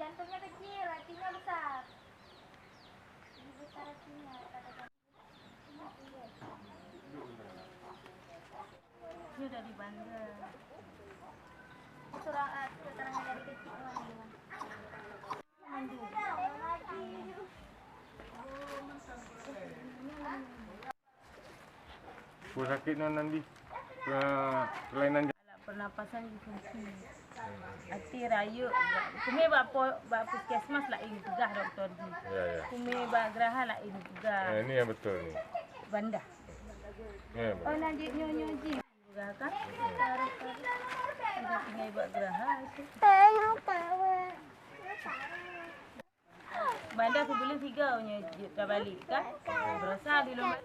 jantungnya kecil, hatinya besar. Ini besar hatinya. Ini udah di bandar. Surat keterangan dari kecil mandi. Sakit non nanti kelainan Pernapasan difungsi. Hati rayu. Kumi bak puskesmas lah ini juga dokter ji. Ya. Kumi bak geraha lah ini juga. Ini yang betul nih. Banda. Ya, Oh nanti nyonya ji. Geraha kan? Ada tinggal bak geraha itu. Banda aku beli 3 nyonya ji dah balik kan? Berasa di lomba.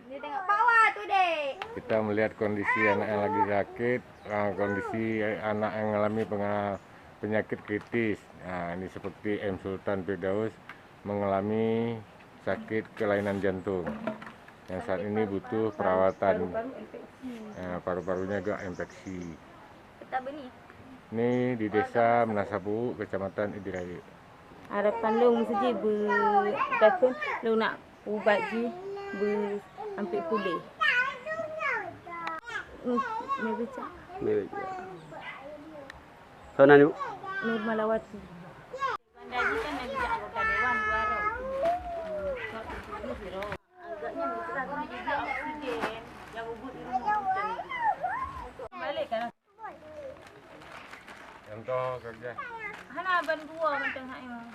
Dia tengok bawah tuh, Dek. Kita melihat kondisi anak yang lagi sakit, kondisi anak yang mengalami penyakit kritis. Nah, ini seperti M. Sultan Firdaus mengalami sakit kelainan jantung. Yang saat ini butuh perawatan. Paru-parunya juga infeksi. Kita beni. Ini di desa Menasabu, Kecamatan Idiraya. Harapan lu saja takun lu nak ubat ji hampir pulih. Ni baca. Sana ni Bu? Nur Malawati. Banda ji kan nak bicara anggota dewan 2 roh. Agaknya kita kena juga oksigen yang ubud di rumah kita. Balik kan? Contoh kerja. Hana ban 2 mentang hak emang.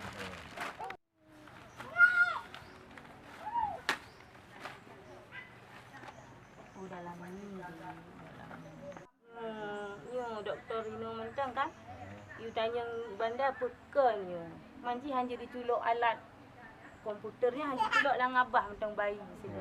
Udah lama ni. Doktor Rino mentang kan? You tanya banda pekannya. Manji hanya diculuk alat komputernya hanya diculuk lang abah mentang bayi sini.